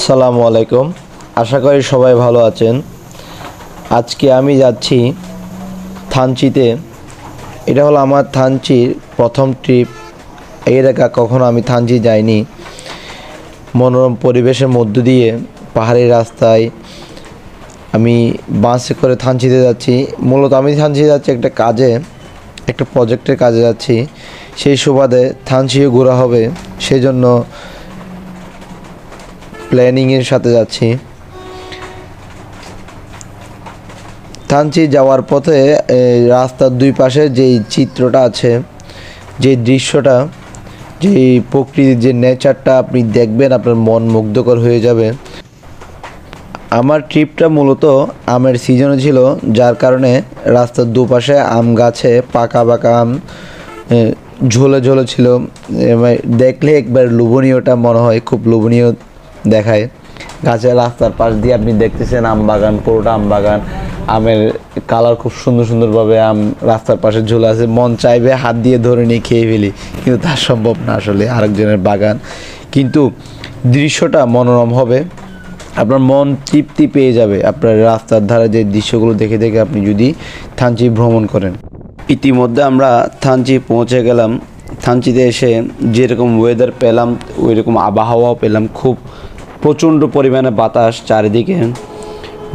আসসালামু আলাইকুম। আশা করি সবাই ভালো আছেন। আজকে আমি যাচ্ছি থানচিতে। এটা হলো আমার থানচির প্রথম ট্রিপ। এর আগে কখনো আমি থানচি যাইনি। মনোরম পরিবেশের মধ্য দিয়ে পাহাড়ি রাস্তায় আমি বাসে করে থানচিতে যাচ্ছি। মূলত আমি থানচিতে যাচ্ছি একটা প্রজেক্টের কাজে যাচ্ছি। সেই সুবাদে থানচিও ঘোরা হবে, সেজন্য প্ল্যানিংয়ের সাথে যাচ্ছি। থানচি যাওয়ার পথে রাস্তার দুই পাশে যেই চিত্রটা আছে, যে দৃশ্যটা, যে প্রকৃতির যে নেচারটা আপনি দেখবেন, আপনার মন মুগ্ধকর হয়ে যাবে। আমার ট্রিপটা মূলত আমের সিজনে ছিল, যার কারণে রাস্তার দুপাশে আম গাছে পাকা পাকা আম ঝোলে ঝোলে ছিল। দেখলে একবার লোভনীয়টা মনে হয়, খুব লোভনীয় দেখায়। গাছের রাস্তার পাশ দিয়ে আপনি দেখতেছেন আম বাগান, পুরোটা আম বাগান। আমের কালার খুব সুন্দর সুন্দরভাবে আম রাস্তার পাশে ঝুলে আছে। মন চাইবে হাত দিয়ে ধরে নিয়ে খেয়ে ফেলি, কিন্তু তা সম্ভব না, আসলে আরেকজনের বাগান। কিন্তু দৃশ্যটা মনোরম হবে, আপনার মন তৃপ্তি পেয়ে যাবে আপনার রাস্তার ধারে যে দৃশ্যগুলো দেখে দেখে আপনি যদি থানচি ভ্রমণ করেন। ইতিমধ্যে আমরা থানচি পৌঁছে গেলাম। থানচিতে এসে যেরকম ওয়েদার পেলাম, ওই রকম আবহাওয়াও পেলাম। খুব প্রচণ্ড পরিমাণে বাতাস, চারিদিকে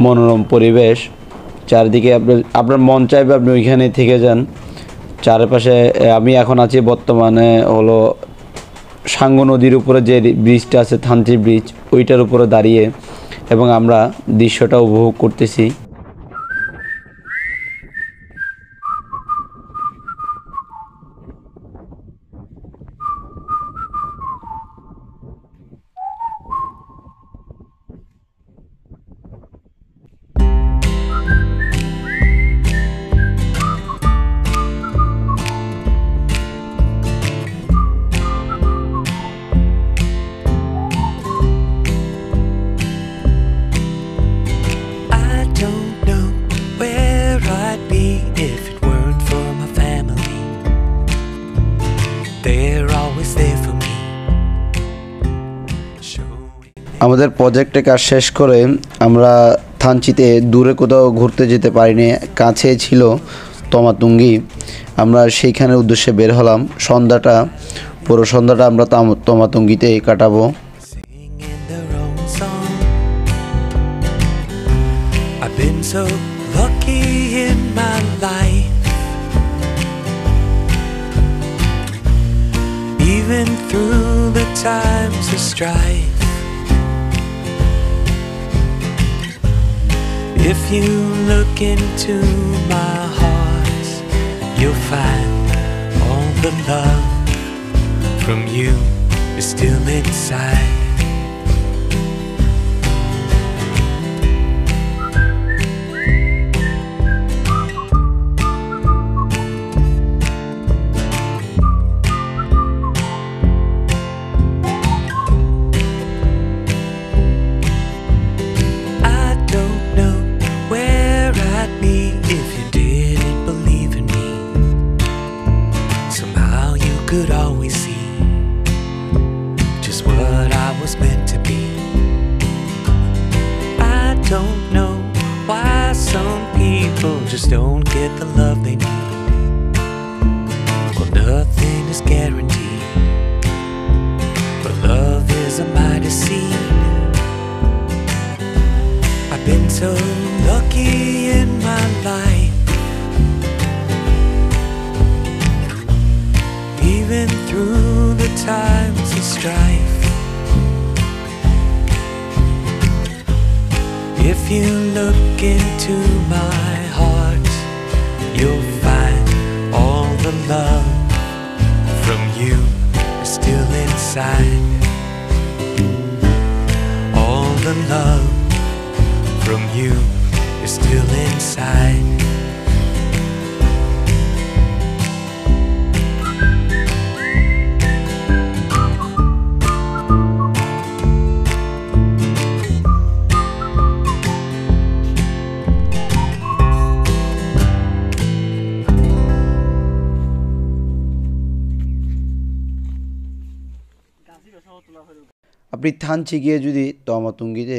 মনোরম পরিবেশ। চারিদিকে আপনার মন চাইবে আপনি ওইখানে থেকে যান। চারপাশে আমি এখন আছি বর্তমানে হলো সাঙ্গু নদীর উপরে যে ব্রিজটা আছে, থানচি ব্রিজ, ওইটার উপরে দাঁড়িয়ে, এবং আমরা দৃশ্যটা উপভোগ করতেছি। আমাদের প্রজেক্টে কাজ শেষ করে আমরা থানচিতে দূরে কোথাও ঘুরতে যেতে পারিনি। কাছে ছিল tomatungi। আমরা সেইখানের উদ্দেশ্যে বের হলাম। পুরো সন্ধ্যাটা আমরা tomatungiতে কাটাবো। Even through the times of strife, if you look into my heart, you'll find all the love from you is still inside. Could always see just what I was meant to be. I don't know why some people just don't get the love they need. Well, nothing is guaranteed, but love is a mighty seed. I've been so lucky in my life, even through the times of strife. If you look into my heart, you'll find all the love from you is still inside. All the love from you is still inside. আপনি থানচি গিয়ে যদি তমাতুঙ্গিতে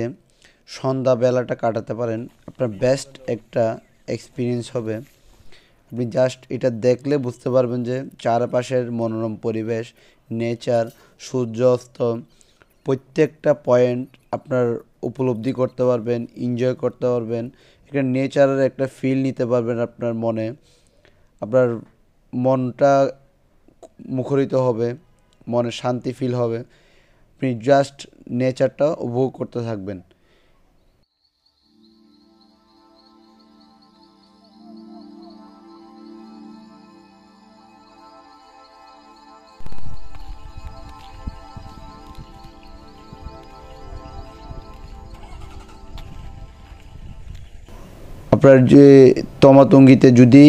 সন্ধ্যাবেলাটা কাটাতে পারেন আপনার best একটা experience হবে। আপনি just এটা দেখলে বুঝতে পারবেন যে চারপাশের মনোরম পরিবেশ, নেচার, সূর্যাস্ত, প্রত্যেকটা পয়েন্ট আপনার উপলব্ধি করতে পারবেন, এনজয় করতে পারবেন। একটা নেচারের একটা ফিল নিতে পারবেন আপনার মনে। আপনার মনটা মুখরিত হবে, মনে শান্তি ফিল হবে। আপনি জাস্ট নেচারটা উপভোগ করতে থাকবেন। আপনার যে তমাতুঙ্গিতে যদি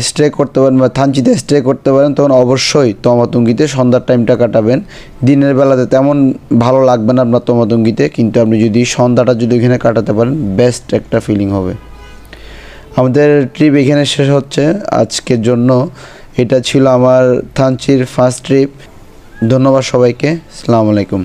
স্টে করতে পারেন বা থানচিতে স্টে করতে পারেন তখন অবশ্যই তমাতুঙ্গিতে সন্ধ্যার টাইমটা কাটাবেন। দিনের বেলাতে তেমন ভালো লাগবে না আপনার তমাতুঙ্গিতে, কিন্তু আপনি যদি সন্ধ্যাটা যদি এখানে কাটাতে পারেন বেস্ট একটা ফিলিং হবে। আমাদের ট্রিপ এখানে শেষ হচ্ছে আজকের জন্য। এটা ছিল আমার থানচির ফার্স্ট ট্রিপ। ধন্যবাদ সবাইকে। আসসালামু আলাইকুম।